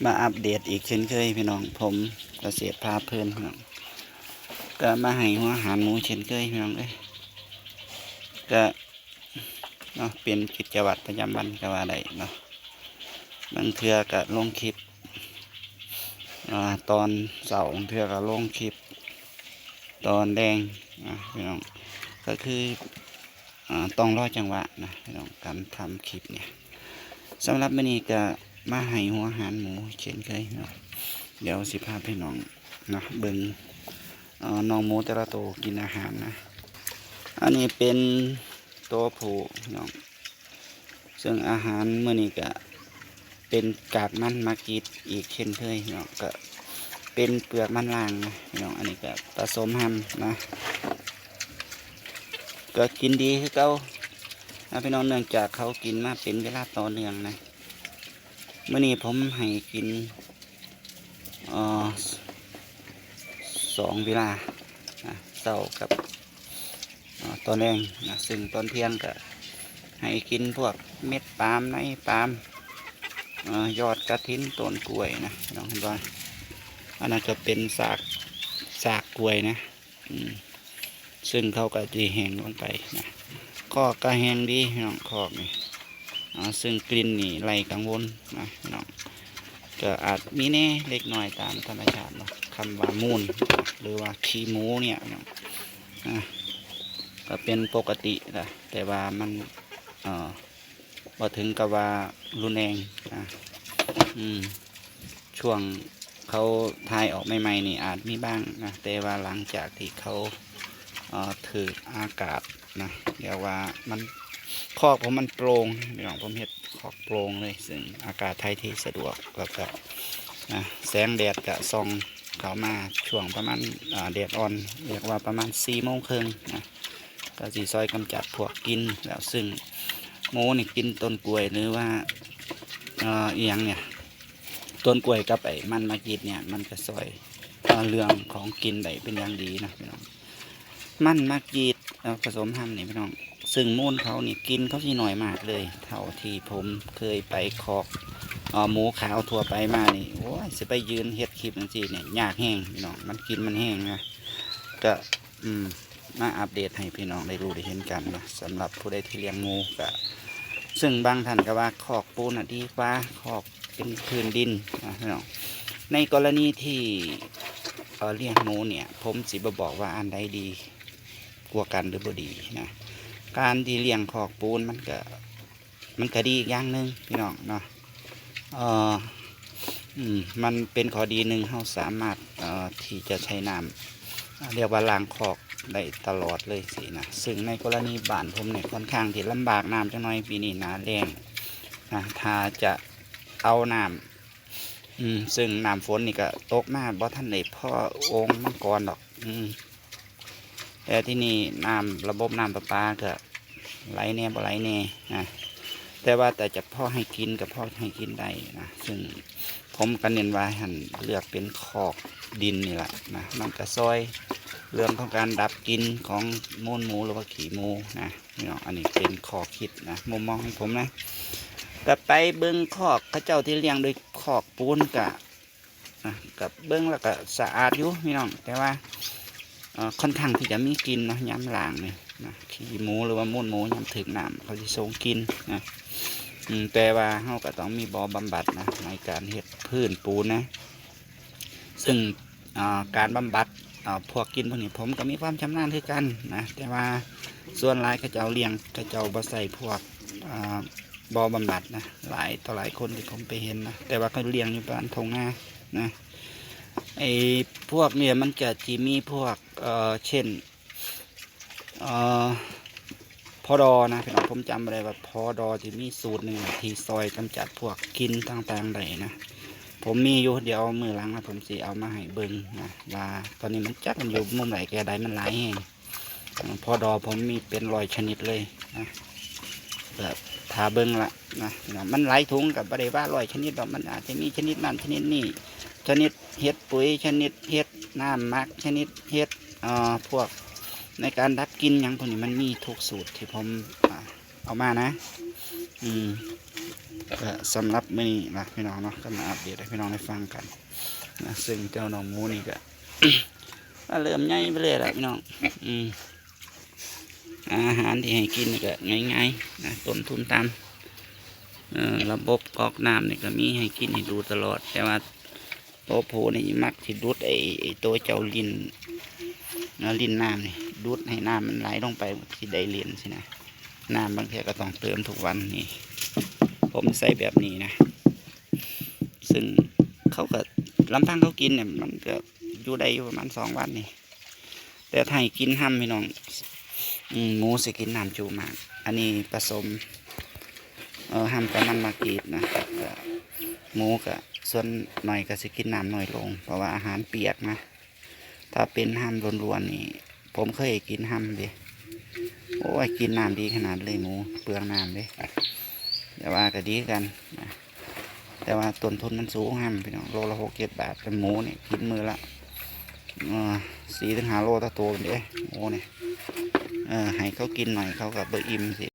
มาอัปเดตอีกเช่นเคยพี่น้องผมเกษตรพาเพลินพี่น้องก็มาให้หัวอาหารหมูเช่นเคยพี่น้องก็เนาะเป็นกิจวัตรประจำวันก็ว่าได้เนาะบางเทื่อก็ลงคลิปตอนเสาร์บางเทื่อก็ลงคลิปตอนแดงพี่น้องก็คือต้องรอจังหวะนะพี่น้องการทำคลิปเนี่ยสำหรับมื้อนี้ก็มาให้หัวอาหารหมูเช่นเคยเนาะเดี๋ยวสิพาพี่น้องนะเบิ่งน้องหมูแต่ละตัวกินอาหารนะอันนี้เป็นตัวผู้พี่น้องซึ่งอาหารมื้อนี้ก็เป็นกากมันมากิดอีกเช่นเคยพี่น้องก็เป็นเปลือกมันล่างนะพี่น้องอันนี้ก็ผสมหั่นนะก็กินดีคือเก่าพี่น้องเนื่องจากเขากินมาเป็นเวลาต่อเนื่องนะมื้อนี้ผมให้กิน2 เวลาเช้ากับตอนแรงนะซึ่งตอนเที่ยงก็ให้กินพวกเม็ดปาล์มในปาล์มยอดกระถินต้นกล้วยนะน้องเห็นบ่อันนั้นก็เป็นสากกล้วยนะซึ่งเขาก็จะแห้งลงไปนะคอกก็แห้งดีน้องคอกนี่ซึ่งกลิ่นนี่ไล่กังวลนะน้องก็อาจมีแน่เล็กน้อยตามธรรมชาติเนาะคำว่ามูลหรือว่าขี้หมูเนี่ยก็เป็นปกตินะแต่ว่ามันพอถึงกับว่ารุนแรงนะช่วงเขาทายออกใหม่ๆนี่อาจมีบ้างนะแต่ว่าหลังจากที่เขาถืออากาศนะเรียกว่ามันคอกผมมันโปร่งเดี๋ยวผมเห็ดคอกโปร่งเลยซึ่งอากาศไทยที่สะดวกแล้วก็แสงแดดกับส่องเขามาช่วงประมาณแดดอ่อนเรียกว่าประมาณ4 โมงครึ่งนะก็สีซอยกำจัดพวกกินแล้วซึ่งหมูนี่กินต้นกล้วยหรือว่าเอียงเนี่ยต้นกล้วยกับไอ้มันมากินเนี่ยมันก็ซอยเรื่องของกินได้เป็นอย่างดีนะพี่น้องมันมากีดผสมหั่นนี่พี่น้องซึ่งมูลเขานี่กินเขาที่หน่อยมากเลยเท่าที่ผมเคยไปคอกหมูขาวทั่วไปมานี่โอ้ยจะไปยืนเฮ็ดคลิปนั่นสิเนี่ยยากแห้งพี่น้องมันกินมันแห้งนะก็มาอัปเดตให้พี่น้องได้รู้ได้เห็นกันนะสำหรับผู้ใดที่เลี้ยงหมูก็ซึ่งบางท่านก็ว่าคอกปูนดีกว่าคอกเป็นพื้นดินนะพี่น้องในกรณีที่เลี้ยงหมูเนี่ยผมสิบบอกว่าอันใดดีกว่ากันหรือบ่ดีนะการที่เลี้ยงคอกปูนมันก็ดีอีกอย่างหนึ่งพี่น้องเนาะมันเป็นข้อดีหนึ่งเราสามารถที่จะใช้น้ำเรียกว่าล้างคอกได้ตลอดเลยสินะซึ่งในกรณีบ้านผมเนี่ยค่อนข้างที่ลำบากน้ำจังน้อยปีนี้นาแรงนะถ้าจะเอาน้ำซึ่งน้ำฝนนี่ก็ตกมาบ่ท่านได้พ่อองค์มังกรดอกแต่ที่นี่ระบบน้ำประปาก็ไหลแน่บ่ไหลแน่นะแต่ว่าแต่จะพ่อให้กินกับพ่อให้กินได้นะซึ่งผมก็เน้นว่าหันเลือกเป็นคอกดินนี่แหละนะมันก็ซอยเรื่องของการดับกลิ่นของมูลหมูหรือว่าขี้หมูนะนี่เนาะอันนี้เป็นข้อคิดนะมุมมองของผมนะก็ไปเบิ้งคอกเขาเจ้าที่เลี้ยงโดยคอกปูนกับเบิ้งแล้วก็สะอาดอยู่พี่น้องแต่ว่าค่อนข้างที่จะมีกลิ่นนะย้ำหลางเนี่ยนะขี้หมูหรือว่ามูลหมูย้ำถึงน้ำเขาจะส่งกลิ่นนะแต่ว่าเขาก็ต้องมีบ่อบำบัดนะในการเฮ็ดพื้นปูนนะซึ่งการบำบัดพวกกินพวกนี้ผมก็มีความชำนาญคือกันนะแต่ว่าส่วนหลายเขาเจ้าเลี้ยงเขาเจ้าบ่ใส่พวกบ่อบำบัดนะหลายต่อหลายคนที่ผมไปเห็นนะแต่ว่าเขาเลี้ยงอยู่บ้านทงนานะไอ้พวกเนี่ยมันจะจีมีพวกเช่นพอดอนะพี่น้องผมจำอะไรว่าพอดอที่มีสูตรหนึ่งที่ซอยกำจัดพวกกินต่างๆได้นะผมมีอยู่เดี๋ยวมือหลังนะผมสิเอามาให้เบิ้งนะว่าตอนนี้มันจักมันอยู่มุมไหนแกใดมันหลายแห่งพอดอผมมีเป็น100 ชนิดเลยนะแบบทาเบิ้งละนะมันหลายถุงกับประเดี๋ยวว่า100 ชนิดดอกมันอาจจะมีชนิดนั้นชนิดนี้ชนิดเห็ดปุ๋ยชนิดเห็ดน้ำมักชนิดเห็ดพวกในการดับกินอย่างพวกนี้มันมีทุกสูตรที่ผมเอามานะ ก็สำหรับมื้อนี้นะพี่น้องเนาะก็มาอัปเดตให้พี่น้องได้ฟังกันนะซึ่งเจ้าน้องหมูนี่ก็ ว่าเริ่มใหญ่ไปเลยละพี่น้องอืมอาหารที่ให้กินนี่ก็ง่ายๆนะต้นทุนต่ำระบบกรอกน้ำนี่ก็มีให้กินให้ดูตลอด แต่ว่าโตโพนี่มักที่ดูดไอ้ตัวเจ้าลิ้นลิ้นน้ำนี่ดูดให้น้ำมันไหลลงไปที่ได้เลียนสินะน้ำบางทีก็ต้องเติมทุกวันนี่ผมใส่แบบนี้นะ ซึ่งเขาก็ลำพังเขากินเนี่ยมันก็อยู่ได้อยู่ประมาณ2 วันนี่แต่ถ้าให้กินห้ำพี่น้องหมูสิกินน้ำจูมากอันนี้ผสมห้ำกับมันมากรีดนะหมูก็ส่วนหน่อยก็สิกินน้ำหน่อยลงเพราะว่าอาหารเปียกนะถ้าเป็นห้ำล้วนๆนี่ผมเคยกินห้ำดิโอ้ยกินน้ำดีขนาดเลยหมูเปลืองน้ำเลยแต่ว่าก็ดีกันนะแต่ว่าต้นทุนมันสูงห้ำพี่น้องโลละ6-7 บาทแต่หมูนี่กินมือละ4-5 โลต่อตัวเด้หมูเนี่ยให้เขากินหน่อยเขากับเบอร์อิ่มสิ